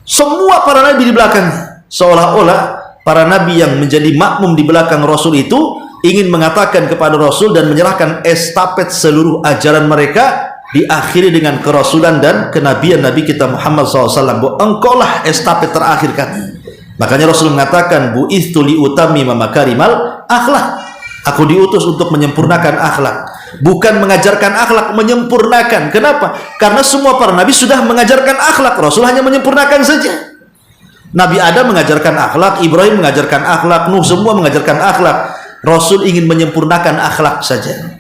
S2: Semua para nabi di belakangnya. Seolah-olah para nabi yang menjadi makmum di belakang Rasul itu ingin mengatakan kepada Rasul dan menyerahkan estafet seluruh ajaran mereka, diakhiri dengan kerasulan dan kenabian Nabi kita Muhammad SAW. Engkaulah estafet terakhir kami. Makanya Rasul mengatakan, bu'ithu liutammima makarimal akhlak. Aku diutus untuk menyempurnakan akhlak. Bukan mengajarkan akhlak, menyempurnakan. Kenapa? Karena semua para nabi sudah mengajarkan akhlak. Rasul hanya menyempurnakan saja. Nabi Adam mengajarkan akhlak, Ibrahim mengajarkan akhlak, Nuh semua mengajarkan akhlak. Rasul ingin menyempurnakan akhlak saja.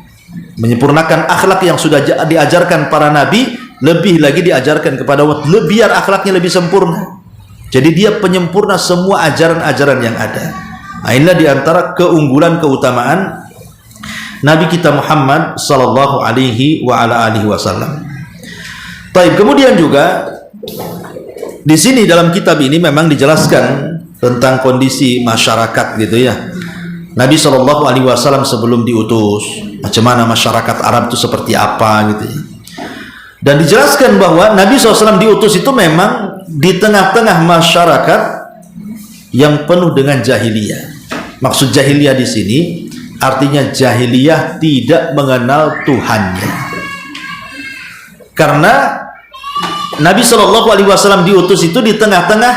S2: Menyempurnakan akhlak yang sudah diajarkan para nabi, lebih lagi diajarkan kepada umat, biar akhlaknya lebih sempurna. Jadi dia penyempurna semua ajaran-ajaran yang ada. Nah, inilah diantara keunggulan, keutamaan Nabi kita Muhammad sallallahu alaihi wa ala alihi wasallam. Baik, kemudian juga di sini dalam kitab ini memang dijelaskan tentang kondisi masyarakat gitu ya. Nabi sallallahu alaihi wasallam sebelum diutus, macam mana masyarakat Arab itu seperti apa gitu ya. Dan dijelaskan bahwa Nabi SAW diutus itu memang di tengah-tengah masyarakat yang penuh dengan jahiliyah. Maksud jahiliyah di sini artinya jahiliyah tidak mengenal Tuhannya. Karena Nabi Shallallahu Alaihi Wasallam diutus itu di tengah-tengah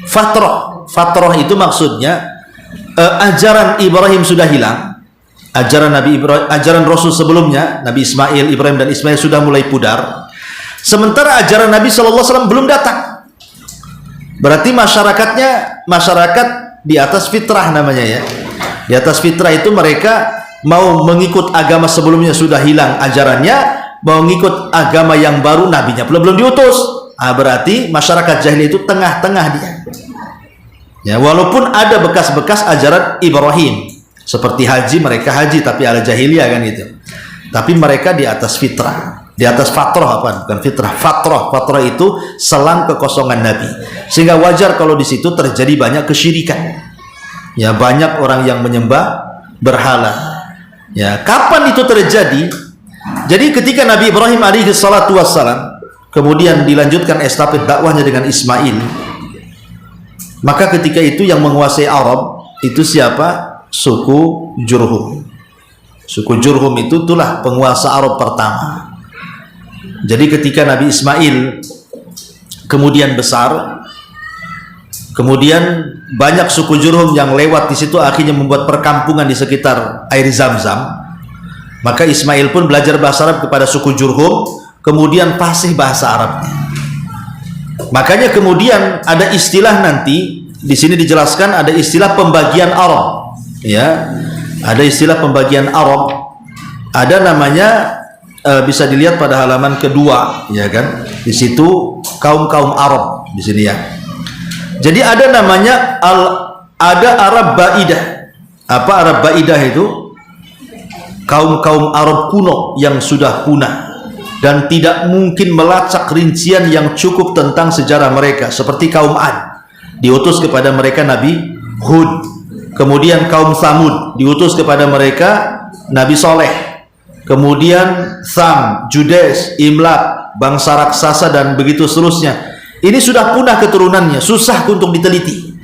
S2: fatrah. Fatrah itu maksudnya ajaran Ibrahim sudah hilang, ajaran Nabi Ibrahim, ajaran Rasul sebelumnya Nabi Ismail, Ibrahim dan Ismail sudah mulai pudar. Sementara ajaran Nabi Shallallahu Alaihi Wasallam belum datang. Berarti masyarakatnya masyarakat di atas fitrah namanya ya. Di atas fitrah itu mereka mau mengikut agama sebelumnya sudah hilang ajarannya, mau mengikut agama yang baru nabinya belum diutus. Berarti masyarakat jahiliyah itu tengah-tengah dia. Ya, walaupun ada bekas-bekas ajaran Ibrahim, seperti haji, mereka haji tapi ala jahiliyah kan itu. Tapi mereka di atas fitrah, di atas fatrah, bukan fitrah, fatrah. Fatrah itu selang kekosongan Nabi. Sehingga wajar kalau di situ terjadi banyak kesyirikan. Ya, banyak orang yang menyembah berhala. Ya, kapan itu terjadi? Jadi ketika Nabi Ibrahim alaihi salatu wassalam kemudian dilanjutkan estafet dakwahnya dengan Ismail, maka ketika itu yang menguasai Arab itu siapa? Suku Jurhum. Suku Jurhum itu itulah penguasa Arab pertama. Jadi ketika Nabi Ismail kemudian besar, kemudian banyak suku Jurhum yang lewat di situ, akhirnya membuat perkampungan di sekitar air Zam-Zam. Maka Ismail pun belajar bahasa Arab kepada suku Jurhum, kemudian fasih bahasa Arabnya. Makanya kemudian ada istilah nanti di sini dijelaskan, ada istilah pembagian Arab. Ya, ada istilah pembagian Arab. Ada namanya bisa dilihat pada halaman kedua, ya kan? Di situ kaum-kaum Arab di sini ya. Jadi ada namanya ada Arab Baidah. Apa Arab Baidah itu? Kaum-kaum Arab kuno yang sudah punah dan tidak mungkin melacak rincian yang cukup tentang sejarah mereka, seperti kaum Ad, diutus kepada mereka Nabi Hud. Kemudian kaum Samud, diutus kepada mereka Nabi Soleh. Kemudian Sam, Judes, Imlak, bangsa raksasa dan begitu seterusnya. Ini sudah punah keturunannya, susah untuk diteliti.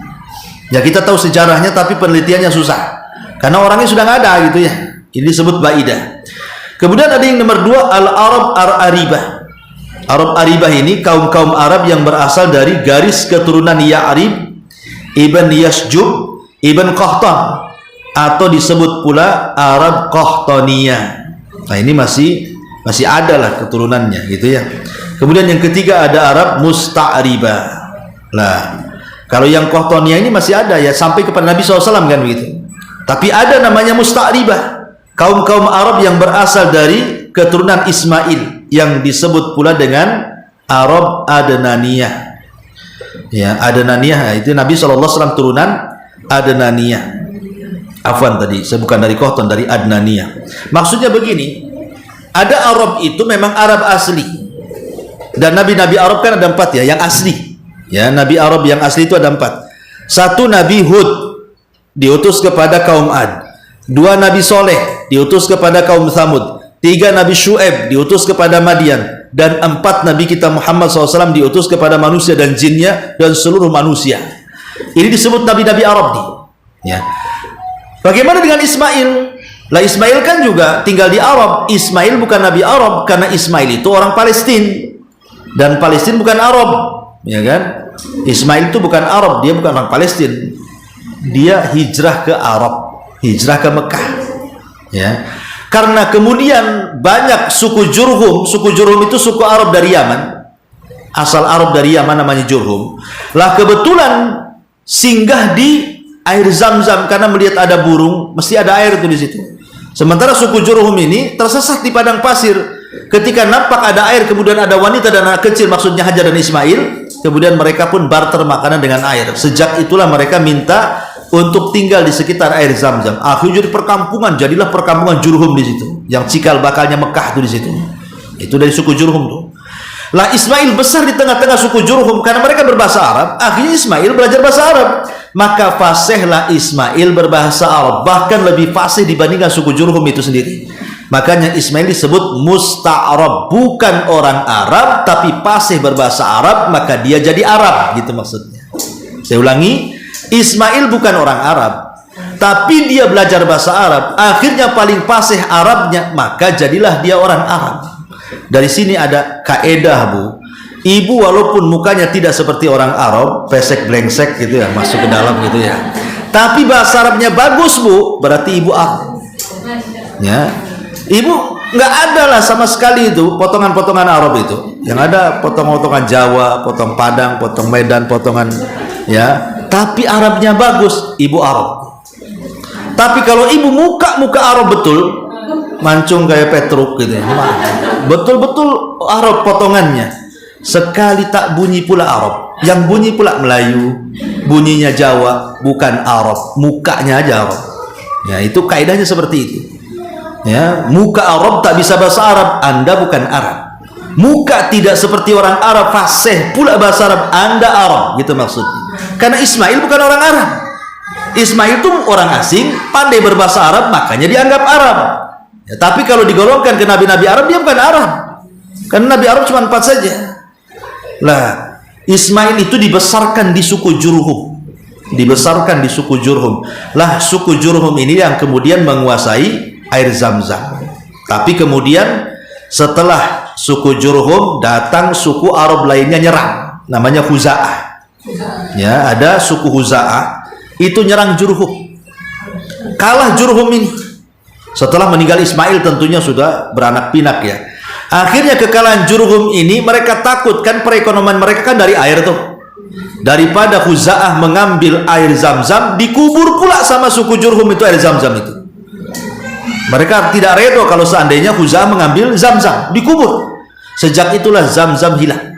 S2: Ya, kita tahu sejarahnya tapi penelitiannya susah karena orangnya sudah nggak ada gitu ya. Ini disebut Baidah. Kemudian ada yang nomor dua, Al-Arab Ar-Aribah. Arab Aribah ini kaum-kaum Arab yang berasal dari garis keturunan Ya'rib ibn Yasjub ibn Qahtan, atau disebut pula Arab Qahtaniyah. Nah, ini masih ada lah keturunannya gitu ya. Kemudian yang ketiga ada Arab Musta'ribah. Lah, kalau yang Qahtaniyah ini masih ada ya, sampai kepada Nabi SAW kan begitu. Tapi ada namanya Musta'ribah, kaum-kaum Arab yang berasal dari keturunan Ismail, yang disebut pula dengan Arab Adnaniyah. Ya, Adnaniyah itu Nabi SAW turunan Adnaniyah. Afwan, tadi saya bukan dari Qahtan, dari Adnaniyah. Maksudnya begini, ada Arab itu memang Arab asli, dan nabi-nabi Arab kan ada 4 ya, yang asli ya. Nabi Arab yang asli itu ada 4. 1 Nabi Hud, diutus kepada kaum Ad. 2 Nabi Soleh, diutus kepada kaum Thamud. 3 Nabi Syu'aib, diutus kepada Madian. Dan 4 Nabi kita Muhammad SAW diutus kepada manusia dan jinnya dan seluruh manusia. Ini disebut nabi-nabi Arab nih ya. Bagaimana dengan Ismail? Lah, Ismail kan juga tinggal di Arab. Ismail bukan nabi Arab, karena Ismail itu orang Palestina, dan Palestina bukan Arab, ya kan? Ismail itu bukan Arab, dia bukan orang Palestina. Dia hijrah ke Arab, hijrah ke Mekah, ya. Karena kemudian banyak suku Jurhum. Suku Jurhum itu suku Arab dari Yaman, asal Arab dari Yaman, namanya Jurhum. Lah, kebetulan singgah di air Zam-Zam karena melihat ada burung, mesti ada air itu di situ. Sementara suku Jurhum ini tersesat di padang pasir. Ketika nampak ada air, kemudian ada wanita dan anak kecil, maksudnya Hajar dan Ismail, kemudian mereka pun barter makanan dengan air. Sejak itulah mereka minta untuk tinggal di sekitar air Zam-Zam. Akhirnya jadi perkampungan, jadilah perkampungan Jurhum di situ, yang cikal bakalnya Mekah itu di situ. Itu dari suku Jurhum tuh. Lah, Ismail besar di tengah-tengah suku Jurhum karena mereka berbahasa Arab. Akhirnya Ismail belajar bahasa Arab, maka fasihlah Ismail berbahasa Arab, bahkan lebih fasih dibandingkan suku Jurhum itu sendiri. Makanya Ismail disebut Musta'rab, bukan orang Arab tapi fasih berbahasa Arab, maka dia jadi Arab gitu maksudnya. Saya ulangi, Ismail bukan orang Arab tapi dia belajar bahasa Arab, akhirnya paling fasih Arabnya, maka jadilah dia orang Arab. Dari sini ada kaedah, Bu. Ibu walaupun mukanya tidak seperti orang Arab, pesek blengsek gitu ya, masuk ke dalam gitu ya, tapi bahasa Arabnya bagus, Bu, berarti ibu Arab. Ya, ibu nggak ada lah sama sekali itu potongan-potongan Arab itu. Yang ada potong-potongan Jawa, potong Padang, potong Medan, potongan ya. Tapi Arabnya bagus, ibu Arab. Tapi kalau ibu muka Arab betul, mancung kayak Petruk gitu ya, betul-betul Arab potongannya, sekali tak bunyi pula Arab, yang bunyi pula Melayu, bunyinya Jawa, bukan Arab, mukanya aja Arab. Ya, itu kaidahnya seperti itu. Ya, muka Arab tak bisa bahasa Arab, Anda bukan Arab. Muka tidak seperti orang Arab, fasih pula bahasa Arab, Anda Arab, gitu maksudnya. Karena Ismail bukan orang Arab. Ismail itu orang asing, pandai berbahasa Arab, makanya dianggap Arab. Ya, tapi kalau digolongkan ke nabi-nabi Arab, dia bukan Arab. Karena nabi Arab cuma 4 saja. Lah, Ismail itu dibesarkan di suku Jurhum. Dibesarkan di suku Jurhum. Lah, suku Jurhum ini yang kemudian menguasai air Zam-Zam. Tapi kemudian setelah suku Jurhum, datang suku Arab lainnya nyerang, namanya Khuza'ah. Ya, ada suku Khuza'ah itu nyerang Jurhum. Kalah Jurhum ini. Setelah meninggal Ismail tentunya sudah beranak pinak ya. Akhirnya kekalahan Jurhum ini, mereka takut kan, perekonomian mereka kan dari air tuh. Daripada Khuza'ah mengambil air Zam-Zam, dikubur pula sama suku Jurhum itu air Zam-Zam itu. Mereka tidak redo kalau seandainya Khuza'ah mengambil Zam-Zam, dikubur. Sejak itulah Zam-Zam hilang,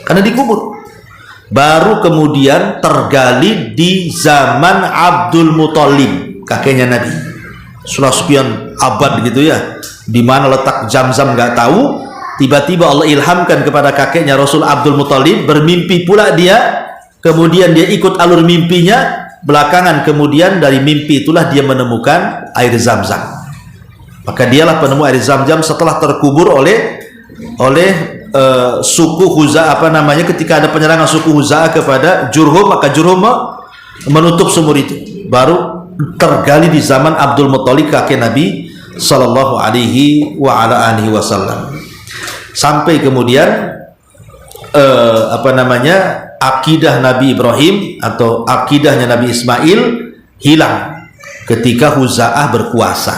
S2: karena dikubur. Baru kemudian tergali di zaman Abdul Muthalib, kakeknya Nabi. Setelah sekian abad gitu ya, di mana letak Zam-Zam nggak tahu. Tiba-tiba Allah ilhamkan kepada kakeknya Rasul Abdul Muthalib, bermimpi pula dia. Kemudian dia ikut alur mimpinya. Belakangan kemudian dari mimpi itulah dia menemukan air Zam-Zam. Maka dialah penemu air Zam-Zam setelah terkubur oleh suku Khuza'ah, apa namanya, ketika ada penyerangan suku Khuza'ah kepada Jurhum, maka Jurhum menutup sumur itu. Baru tergali di zaman Abdul Muthalib, kakek Nabi sallallahu alaihi wa ala alihi wasallam. Sampai kemudian akidah Nabi Ibrahim atau akidahnya Nabi Ismail hilang ketika Huza'ah berkuasa.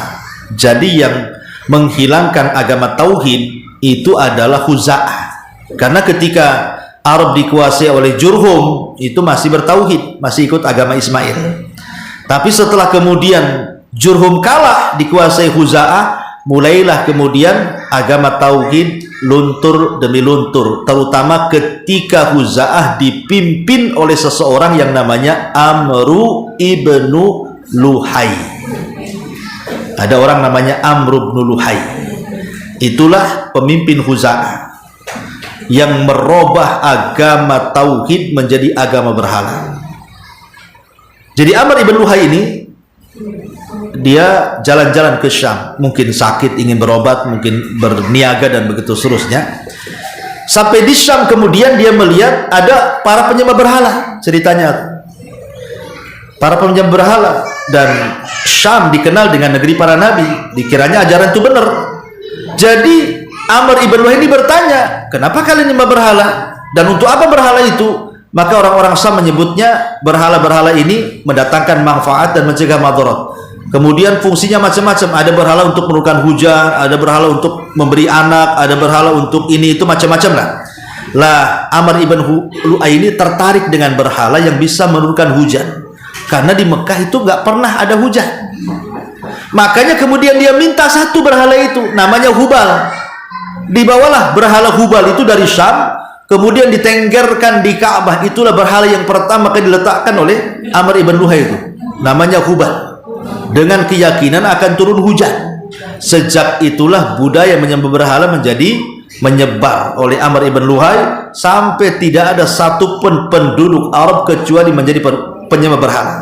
S2: Jadi yang menghilangkan agama tauhid itu adalah Huza'ah, karena ketika Arab dikuasai oleh Jurhum itu masih bertauhid, masih ikut agama Ismail. Tapi setelah kemudian Jurhum kalah dikuasai Huza'ah, mulailah kemudian agama tauhid luntur demi luntur, terutama ketika Huza'ah dipimpin oleh seseorang yang namanya Amru ibnu Luhai. Ada orang namanya Amru ibnu Luhai. Itulah pemimpin Huza'ah yang merubah agama tauhid menjadi agama berhala. Jadi Amr ibn Luhai ini dia jalan-jalan ke Syam, mungkin sakit ingin berobat, mungkin berniaga dan begitu seterusnya. Sampai di Syam kemudian dia melihat ada para penyembah berhala. Ceritanya para penyembah berhala, dan Syam dikenal dengan negeri para nabi, dikiranya ajaran itu benar. Jadi Amr ibn Luhai ini bertanya, kenapa kalian menyembah berhala dan untuk apa berhala itu? Maka orang-orang Syam menyebutnya berhala-berhala ini mendatangkan manfaat dan mencegah madarat. Kemudian fungsinya macam-macam, ada berhala untuk menurunkan hujan, ada berhala untuk memberi anak, ada berhala untuk ini itu macam-macam lah. Amr ibn Luhai ini tertarik dengan berhala yang bisa menurunkan hujan, karena di Mekah itu nggak pernah ada hujan. Makanya kemudian dia minta satu berhala itu, namanya Hubal. Dibawalah berhala Hubal itu dari Syam, kemudian ditenggerkan di Ka'bah. Itulah berhala yang pertama kali diletakkan oleh Amr ibn Luhai itu, namanya Hubal, dengan keyakinan akan turun hujan. Sejak itulah budaya menyembah berhala menjadi menyebar oleh Amr ibn Luhai, sampai tidak ada satupun penduduk Arab kecuali menjadi penyembah berhala.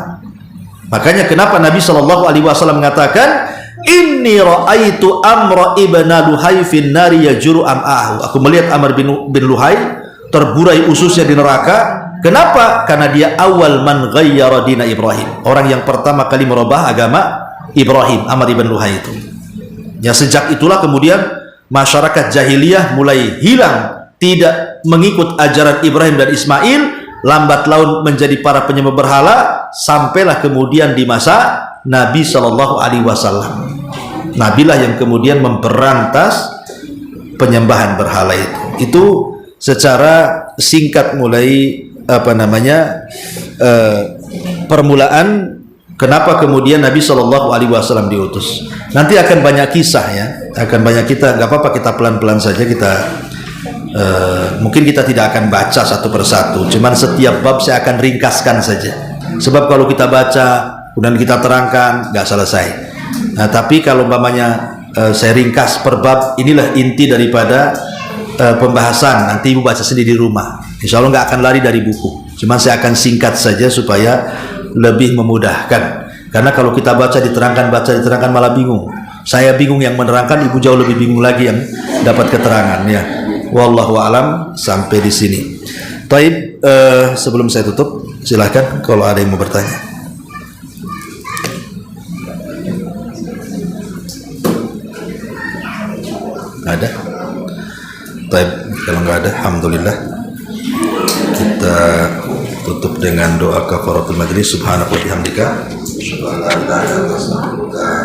S2: Makanya kenapa Nabi SAW mengatakan, inni ra'aitu Amr ibn Luhai fin nari yajuru am'ahu. Aku melihat Amr bin Luhai terburai ususnya di neraka. Kenapa? Karena dia awal man ghayyara dina Ibrahim, orang yang pertama kali merubah agama Ibrahim, Amr ibn Luhai itu. Ya, sejak itulah kemudian masyarakat jahiliyah mulai hilang, tidak mengikut ajaran Ibrahim dan Ismail, lambat laun menjadi para penyembah berhala, sampailah kemudian di masa Nabi SAW. Nabilah yang kemudian memberantas penyembahan berhala itu. Itu secara singkat mulai permulaan kenapa kemudian Nabi SAW diutus. Nanti akan banyak kisah ya, akan banyak kita, nggak apa-apa kita pelan-pelan saja kita. Mungkin kita tidak akan baca satu persatu, cuman setiap bab saya akan ringkaskan saja. Sebab kalau kita baca kemudian kita terangkan nggak selesai. Nah, tapi kalau umpamanya saya ringkas per bab, inilah inti daripada pembahasan. Nanti ibu baca sendiri di rumah. Insya Allah nggak akan lari dari buku. Cuman saya akan singkat saja supaya lebih memudahkan. Karena kalau kita baca diterangkan malah bingung. Saya bingung yang menerangkan, ibu jauh lebih bingung lagi yang dapat keterangan ya. Wallahu alam, sampai di sini. Taib, sebelum saya tutup, silahkan kalau ada yang mau bertanya. Ada? Taib, kalau nggak ada, alhamdulillah. Kita tutup dengan doa kafaratul majlis. Subhanaka wa bihamdika, asyhadu an la ilaha illa anta, astaghfiruka